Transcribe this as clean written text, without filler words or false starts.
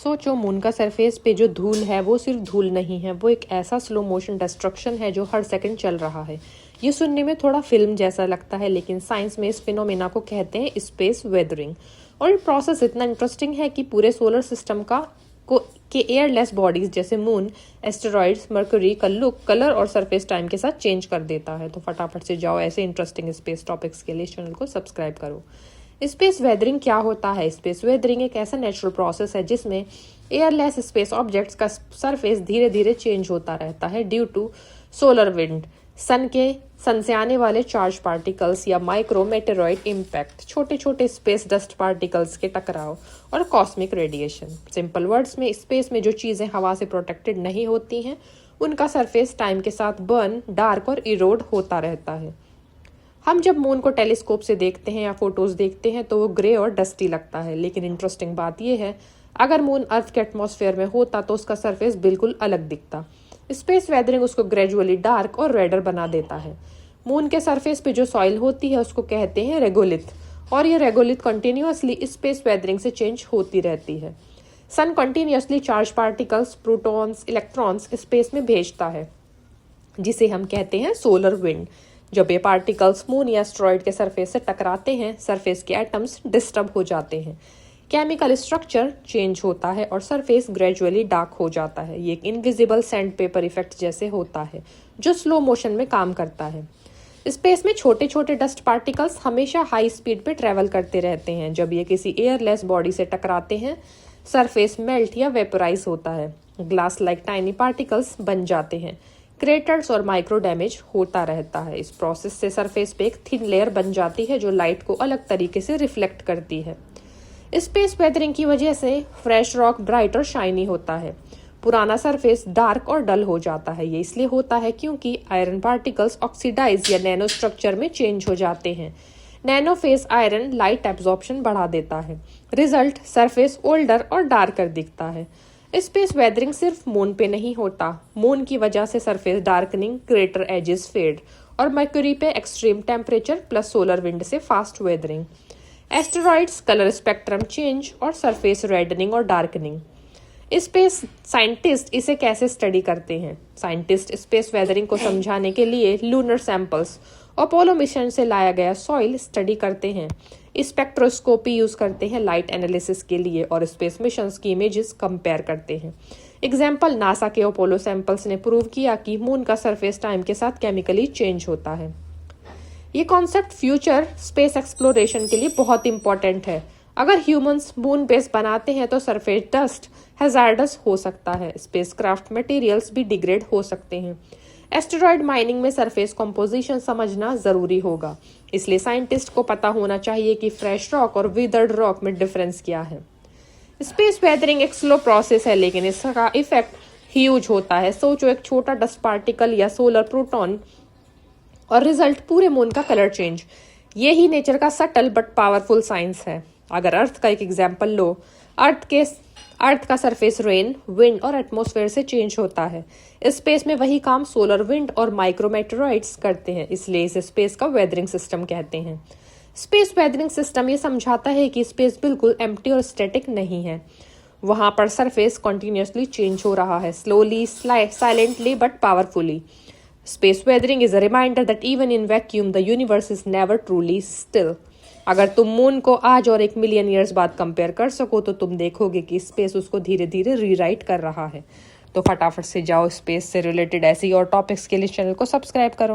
सोचो मून का सरफेस पे जो धूल है वो सिर्फ धूल नहीं है, वो एक ऐसा स्लो मोशन डिस्ट्रक्शन है जो हर सेकंड चल रहा है। ये सुनने में थोड़ा फिल्म जैसा लगता है, लेकिन साइंस में इस फिनोमेना को कहते हैं स्पेस वेदरिंग। और ये प्रोसेस इतना इंटरेस्टिंग है कि पूरे सोलर सिस्टम के एयरलेस बॉडीज जैसे मून, एस्टेरॉइड्स, मरकरी का लुक, कलर और सरफेस टाइम के साथ चेंज कर देता है। तो फटाफट से जाओ ऐसे इंटरेस्टिंग स्पेस टॉपिक्स के लिए चैनल को सब्सक्राइब करो। स्पेस वेदरिंग क्या होता है? स्पेस वेदरिंग एक ऐसा नेचुरल प्रोसेस है जिसमें एयरलेस स्पेस ऑब्जेक्ट्स का सरफेस धीरे धीरे चेंज होता रहता है ड्यू टू सोलर विंड, सन से आने वाले चार्ज पार्टिकल्स या माइक्रो मेटेरॉइड इम्पैक्ट, छोटे छोटे स्पेस डस्ट पार्टिकल्स के टकराव और कॉस्मिक रेडिएशन। सिंपल वर्ड्स में, स्पेस में जो चीजें हवा से प्रोटेक्टेड नहीं होती हैं उनका सरफेस टाइम के साथ बर्न, डार्क और इरोड होता रहता है। हम जब मून को टेलीस्कोप से देखते हैं या फोटोज देखते हैं तो वो ग्रे और डस्टी लगता है, लेकिन इंटरेस्टिंग बात यह है अगर मून अर्थ के एटमॉस्फेयर में होता तो उसका सरफेस बिल्कुल अलग दिखता। स्पेस वेदरिंग उसको ग्रेजुअली डार्क और रेडर बना देता है। मून के सरफेस पे जो सॉइल होती है उसको कहते हैं रेगोलिथ, और ये रेगोलिथ कंटिन्यूअसली स्पेस वेदरिंग से चेंज होती रहती है। Sun continuously charge particles, protons, electrons space में भेजता है, जिसे हम कहते हैं सोलर विंड। जब ये पार्टिकल्स मून या एस्टेरॉइड के सरफेस से टकराते हैं, सरफेस के एटम्स डिस्टर्ब हो जाते हैं, केमिकल स्ट्रक्चर चेंज होता है और सरफेस ग्रेजुअली डार्क हो जाता है। ये एक इनविजिबल सैंड पेपर इफेक्ट जैसे होता है जो स्लो मोशन में काम करता है। स्पेस में छोटे छोटे डस्ट पार्टिकल्स हमेशा हाई स्पीड पे ट्रेवल करते रहते हैं। जब ये किसी एयरलेस बॉडी से टकराते हैं, सरफेस मेल्ट या वेपोराइज होता है, ग्लास लाइक टाइनी पार्टिकल्स बन जाते हैं, क्रेटर्स और माइक्रो डैमेज होता रहता है। इस प्रोसेस से सरफेस पे एक थिन लेयर बन जाती है जो लाइट को अलग तरीके से रिफ्लेक्ट करती है। स्पेस वेदरिंग की वजह से फ्रेश रॉक ब्राइट और शाइनी होता है, पुराना सरफेस डार्क और डल हो जाता है। ये इसलिए होता है क्योंकि आयरन पार्टिकल्स ऑक्सीडाइज या नैनो स्ट्रक्चर में चेंज हो जाते हैं। Nano face iron light absorption बढ़ा देता है, रिजल्ट सरफेस ओल्डर और डार्कर दिखता है। स्पेस वेदरिंग सिर्फ मून पे नहीं होता। मून की वजह से surface darkening, crater edges fade, और मरकरी पे extreme temperature plus solar wind से fast weathering, asteroids colour spectrum change और सरफेस रेडनिंग और डार्कनिंग। स्पेस साइंटिस्ट इसे कैसे स्टडी करते हैं? साइंटिस्ट स्पेस वेदरिंग को समझाने के लिए लूनर सैंपल्स, अपोलो मिशन से लाया गया सॉइल स्टडी करते हैं, स्पेक्ट्रोस्कोपी यूज करते हैं लाइट एनालिसिस के लिए, और स्पेस मिशंस की इमेजेस कंपेयर करते हैं। एग्जाम्पल, नासा के अपोलो सैंपल्स ने प्रूव किया कि मून का सरफेस टाइम के साथ केमिकली चेंज होता है। ये कॉन्सेप्ट फ्यूचर स्पेस एक्सप्लोरेशन के लिए बहुत इंपॉर्टेंट है। अगर ह्यूमंस मून बेस बनाते हैं तो सरफेस डस्ट हैजार्डस हो सकता है, स्पेसक्राफ्ट मटेरियल्स भी डिग्रेड हो सकते हैं। एस्टेरॉयड माइनिंग में सरफेस कंपोजिशन समझना जरूरी होगा, इसलिए साइंटिस्ट को पता होना चाहिए कि फ्रेश रॉक और विदर्ड रॉक में डिफरेंस क्या है। स्पेस वेदरिंग एक स्लो प्रोसेस है, लेकिन इसका इफेक्ट ह्यूज होता है। सोचो, एक छोटा डस्ट पार्टिकल या सोलर प्रोटॉन और रिजल्ट पूरे मून का कलर चेंज। यही नेचर का सटल बट पावरफुल साइंस है। अगर अर्थ का एक एग्जाम्पल लो, अर्थ का सरफेस रेन, विंड और एटमॉस्फेयर से चेंज होता है। स्पेस में वही काम सोलर विंड और माइक्रोमेटेरॉइड्स करते हैं, इसलिए इसे स्पेस का वेदरिंग सिस्टम कहते हैं। स्पेस वेदरिंग सिस्टम ये समझाता है कि स्पेस बिल्कुल एम्प्टी और स्टैटिक नहीं है। वहां पर सरफेस कंटिन्यूअसली चेंज हो रहा है, slowly, silently but powerfully. Space weathering is a reminder that even in vacuum the universe is never truly still. अगर तुम मून को आज और 1 मिलियन ईयर्स बाद कंपेयर कर सको तो तुम देखोगे कि स्पेस उसको धीरे धीरे रीराइट कर रहा है। तो फटाफट से जाओ स्पेस से रिलेटेड ऐसी और टॉपिक्स के लिए चैनल को सब्सक्राइब करो।